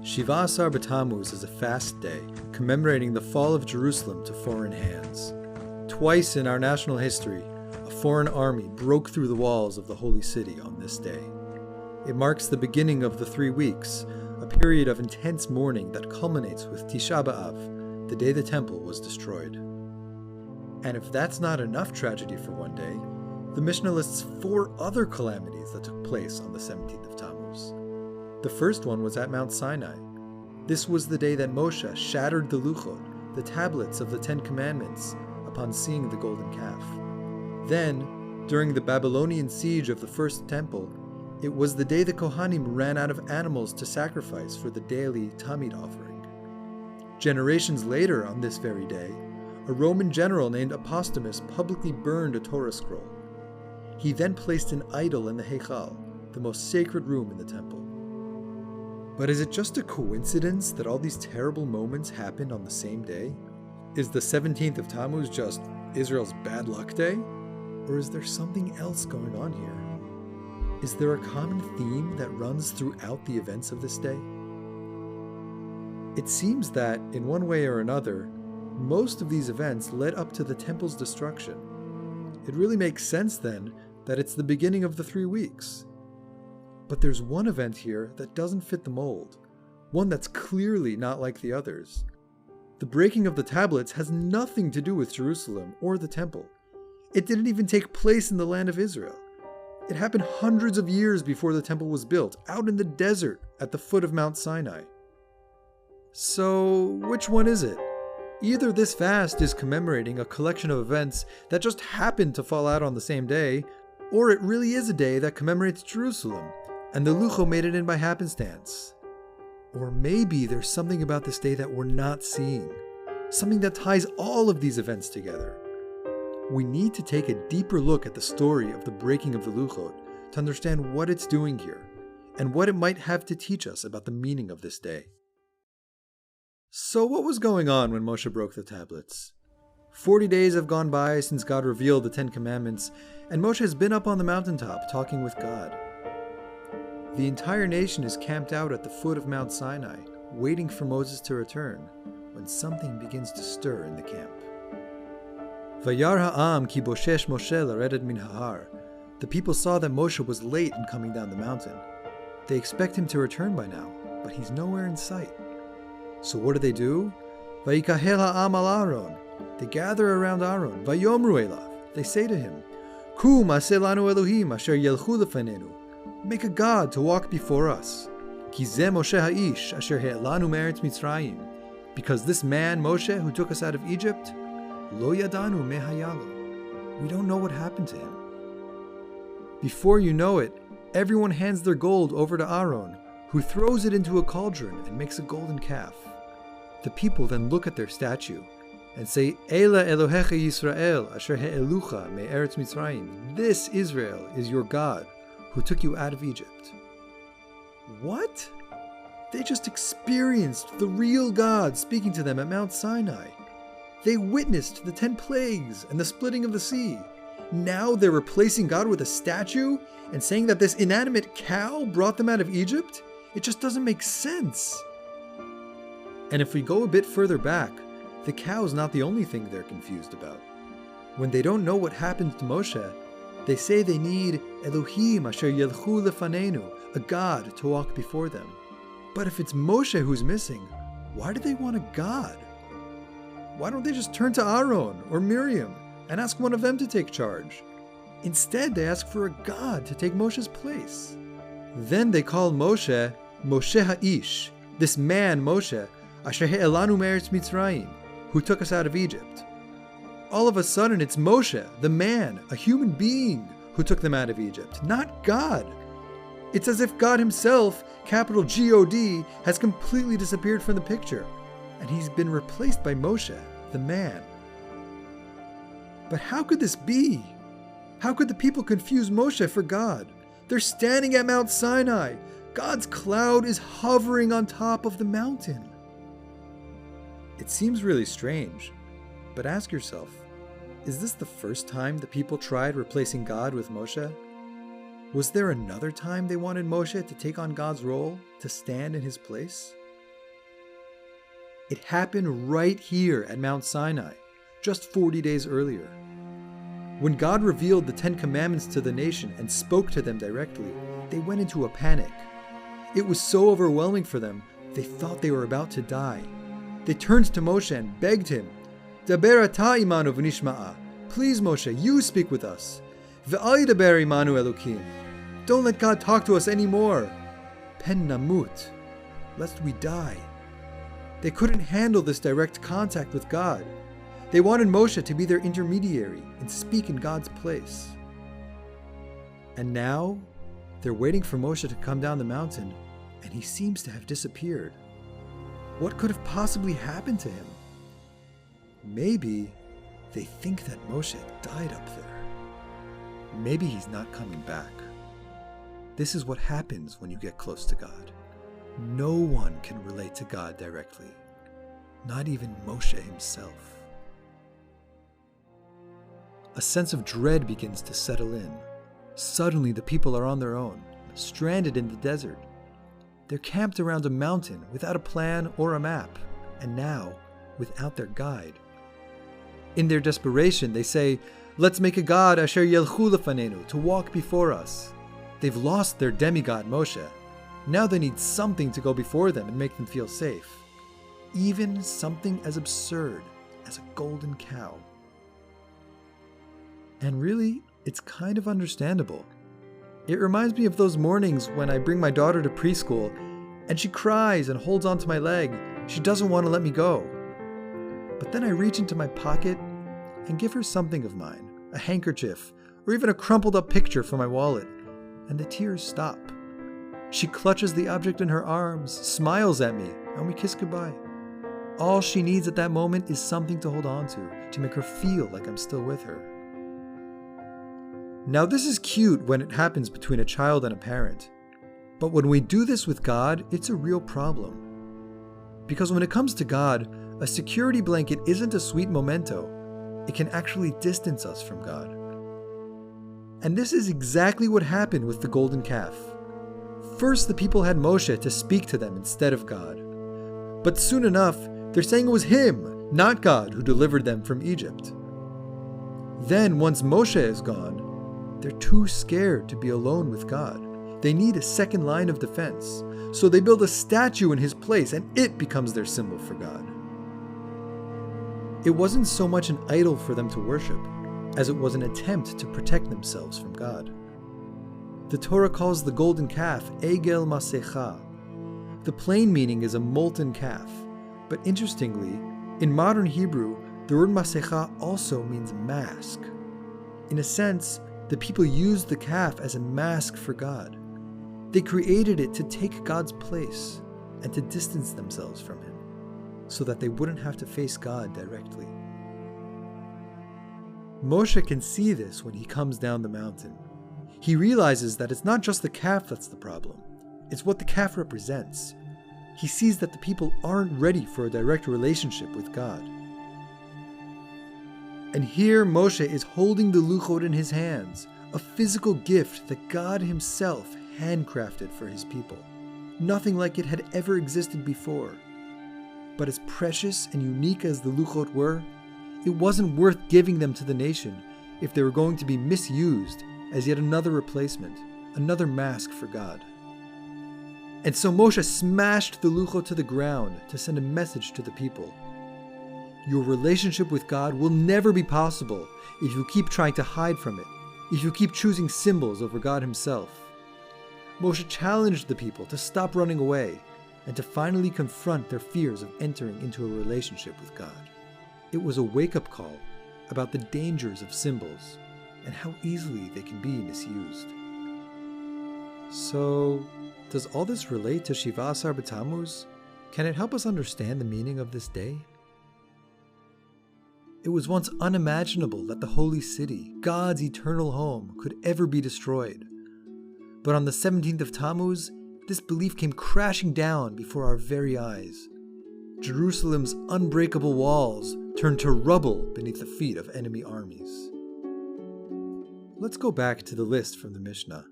Shiva Asar Tammuz is a fast day, commemorating the fall of Jerusalem to foreign hands. Twice in our national history, a foreign army broke through the walls of the holy city on this day. It marks the beginning of the 3 weeks, a period of intense mourning that culminates with Tisha B'Av, the day the temple was destroyed. And if that's not enough tragedy for one day, the Mishnah lists 4 other calamities that took place on the 17th of Tammuz. The first one was at Mount Sinai. This was the day that Moshe shattered the luchot, the tablets of the 10 Commandments, upon seeing the golden calf. Then, during the Babylonian siege of the first temple, it was the day the Kohanim ran out of animals to sacrifice for the daily Tamid offering. Generations later, on this very day, a Roman general named Apostomus publicly burned a Torah scroll. He then placed an idol in the Heichal, the most sacred room in the temple. But is it just a coincidence that all these terrible moments happened on the same day? Is the 17th of Tammuz just Israel's bad luck day? Or is there something else going on here? Is there a common theme that runs throughout the events of this day? It seems that, in one way or another, most of these events led up to the temple's destruction. It really makes sense then that it's the beginning of the 3 weeks. But there's one event here that doesn't fit the mold, one that's clearly not like the others. The breaking of the tablets has nothing to do with Jerusalem or the temple. It didn't even take place in the land of Israel. It happened hundreds of years before the temple was built, out in the desert at the foot of Mount Sinai. So, which one is it? Either this fast is commemorating a collection of events that just happened to fall out on the same day, or it really is a day that commemorates Jerusalem, and the luchot made it in by happenstance. Or maybe there's something about this day that we're not seeing, something that ties all of these events together. We need to take a deeper look at the story of the breaking of the luchot to understand what it's doing here, and what it might have to teach us about the meaning of this day. So what was going on when Moshe broke the tablets? 40 days have gone by since God revealed the 10 Commandments, and Moshe has been up on the mountaintop talking with God. The entire nation is camped out at the foot of Mount Sinai, waiting for Moses to return, when something begins to stir in the camp. Vayar ha'am ki boshesh Moshe laredet min ha'har. The people saw that Moshe was late in coming down the mountain. They expect him to return by now, but he's nowhere in sight. So what do? Vayikahel ha'am al Aaron. They gather around Aaron. Vayomru elav. They say to him, Ku ma'aseh lanu Elohim asher yelchu lefanenu. Make a god to walk before us. Ki zeh Moshe ha'ish asher he'elanu me'eretz Mitzrayim. Because this man, Moshe, who took us out of Egypt, lo yadanu me hayalu. We don't know what happened to him. Before you know it, everyone hands their gold over to Aaron, who throws it into a cauldron and makes a golden calf. The people then look at their statue and say, Ela Elohecha Yisrael asher he'elucha me'eretz Mitzrayim. This Israel is your God, who took you out of Egypt. What? They just experienced the real God speaking to them at Mount Sinai. They witnessed the 10 plagues and the splitting of the sea. Now they're replacing God with a statue and saying that this inanimate cow brought them out of Egypt? It just doesn't make sense. And if we go a bit further back, the cow's not the only thing they're confused about. When they don't know what happened to Moshe, they say they need Elohim asher yelchu lefanenu, a god to walk before them. But if it's Moshe who's missing, why do they want a god? Why don't they just turn to Aaron or Miriam and ask one of them to take charge? Instead, they ask for a god to take Moshe's place. Then they call Moshe, Moshe ha'ish, this man Moshe, asher he'elanu me'eretz Mitzrayim, who took us out of Egypt. All of a sudden, it's Moshe, the man, a human being, who took them out of Egypt, not God. It's as if God himself, capital G-O-D, has completely disappeared from the picture, and he's been replaced by Moshe, the man. But how could this be? How could the people confuse Moshe for God? They're standing at Mount Sinai. God's cloud is hovering on top of the mountain. It seems really strange, but ask yourself, is this the first time the people tried replacing God with Moshe? Was there another time they wanted Moshe to take on God's role, to stand in his place? It happened right here at Mount Sinai, just 40 days earlier. When God revealed the 10 Commandments to the nation and spoke to them directly, they went into a panic. It was so overwhelming for them, they thought they were about to die. They turned to Moshe and begged him, Daber ata imanu v'nishma'a. Please, Moshe, you speak with us. Ve'al yidaber imanu Elokim. Don't let God talk to us anymore. Pen namut, lest we die. They couldn't handle this direct contact with God. They wanted Moshe to be their intermediary and speak in God's place. And now, they're waiting for Moshe to come down the mountain, and he seems to have disappeared. What could have possibly happened to him? Maybe they think that Moshe died up there. Maybe he's not coming back. This is what happens when you get close to God. No one can relate to God directly, not even Moshe himself. A sense of dread begins to settle in. Suddenly the people are on their own, stranded in the desert. They're camped around a mountain without a plan or a map, and now without their guide. In their desperation, they say, "Let's make a god asher yelchu lefanenu, to walk before us." They've lost their demigod Moshe. Now they need something to go before them and make them feel safe. Even something as absurd as a golden cow. And really, it's kind of understandable. It reminds me of those mornings when I bring my daughter to preschool and she cries and holds onto my leg. She doesn't want to let me go. But then I reach into my pocket and give her something of mine, a handkerchief, or even a crumpled up picture from my wallet, and the tears stop. She clutches the object in her arms, smiles at me, and we kiss goodbye. All she needs at that moment is something to hold on to make her feel like I'm still with her. Now this is cute when it happens between a child and a parent. But when we do this with God, it's a real problem. Because when it comes to God, a security blanket isn't a sweet memento. It can actually distance us from God. And this is exactly what happened with the golden calf. First, the people had Moshe to speak to them instead of God. But soon enough, they're saying it was him, not God, who delivered them from Egypt. Then, once Moshe is gone, they're too scared to be alone with God. They need a second line of defense. So they build a statue in his place, and it becomes their symbol for God. It wasn't so much an idol for them to worship, as it was an attempt to protect themselves from God. The Torah calls the golden calf Egel Masecha. The plain meaning is a molten calf, but interestingly, in modern Hebrew, the word Masecha also means mask. In a sense, the people used the calf as a mask for God. They created it to take God's place and to distance themselves from him, so that they wouldn't have to face God directly. Moshe can see this when he comes down the mountain. He realizes that it's not just the calf that's the problem, it's what the calf represents. He sees that the people aren't ready for a direct relationship with God. And here Moshe is holding the luchot in his hands, a physical gift that God himself handcrafted for his people. Nothing like it had ever existed before. But as precious and unique as the luchot were, it wasn't worth giving them to the nation if they were going to be misused as yet another replacement, another mask for God. And so Moshe smashed the luchot to the ground to send a message to the people. Your relationship with God will never be possible if you keep trying to hide from it, if you keep choosing symbols over God himself. Moshe challenged the people to stop running away and to finally confront their fears of entering into a relationship with God. It was a wake-up call about the dangers of symbols and how easily they can be misused. So, does all this relate to Shiva Asar B'Tammuz? Can it help us understand the meaning of this day? It was once unimaginable that the holy city, God's eternal home, could ever be destroyed. But on the 17th of Tammuz, this belief came crashing down before our very eyes. Jerusalem's unbreakable walls turned to rubble beneath the feet of enemy armies. Let's go back to the list from the Mishnah.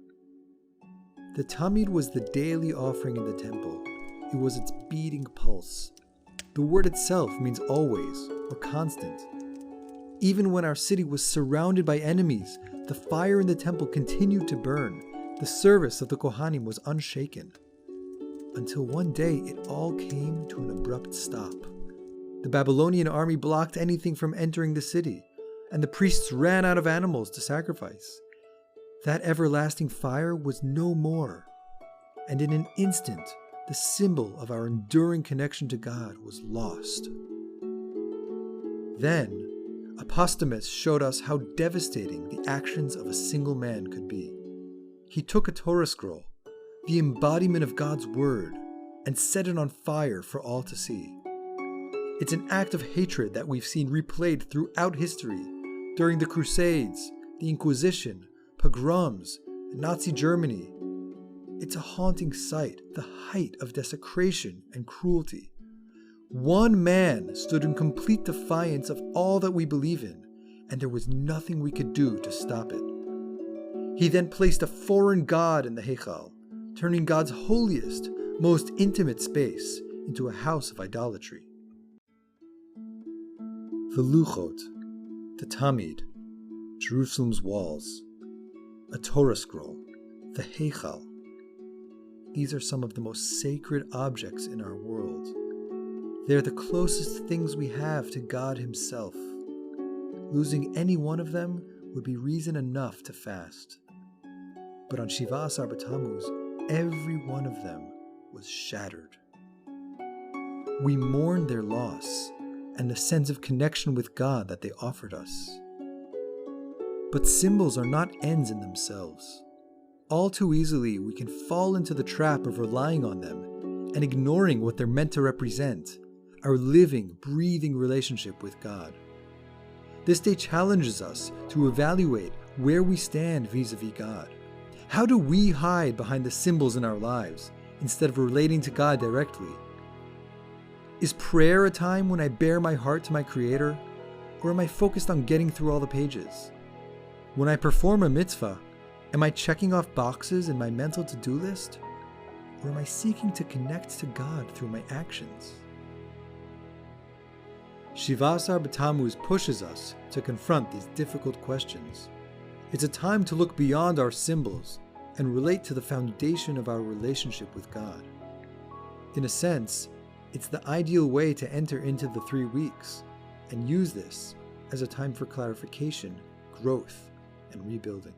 The Tamid was the daily offering in the temple. It was its beating pulse. The word itself means always or constant. Even when our city was surrounded by enemies, the fire in the temple continued to burn. The service of the Kohanim was unshaken. Until one day it all came to an abrupt stop. The Babylonian army blocked anything from entering the city, and the priests ran out of animals to sacrifice. That everlasting fire was no more, and in an instant, the symbol of our enduring connection to God was lost. Then, Apostomus showed us how devastating the actions of a single man could be. He took a Torah scroll, the embodiment of God's word, and set it on fire for all to see. It's an act of hatred that we've seen replayed throughout history, during the Crusades, the Inquisition, pogroms, and Nazi Germany. It's a haunting sight, the height of desecration and cruelty. One man stood in complete defiance of all that we believe in, and there was nothing we could do to stop it. He then placed a foreign god in the Heichal, turning God's holiest, most intimate space into a house of idolatry. The Luchot, the Tamid, Jerusalem's walls, a Torah scroll, the Heichal. These are some of the most sacred objects in our world. They're the closest things we have to God Himself. Losing any one of them would be reason enough to fast. But on Shiva Asar Tammuz, every one of them was shattered. We mourn their loss and the sense of connection with God that they offered us. But symbols are not ends in themselves. All too easily, we can fall into the trap of relying on them and ignoring what they're meant to represent, our living, breathing relationship with God. This day challenges us to evaluate where we stand vis-a-vis God. How do we hide behind the symbols in our lives instead of relating to God directly? Is prayer a time when I bare my heart to my Creator, or am I focused on getting through all the pages? When I perform a mitzvah, am I checking off boxes in my mental to-do list, or am I seeking to connect to God through my actions? Shiva Asar B'Tammuz pushes us to confront these difficult questions. It's a time to look beyond our symbols and relate to the foundation of our relationship with God. In a sense, it's the ideal way to enter into the 3 weeks and use this as a time for clarification, growth, and rebuilding.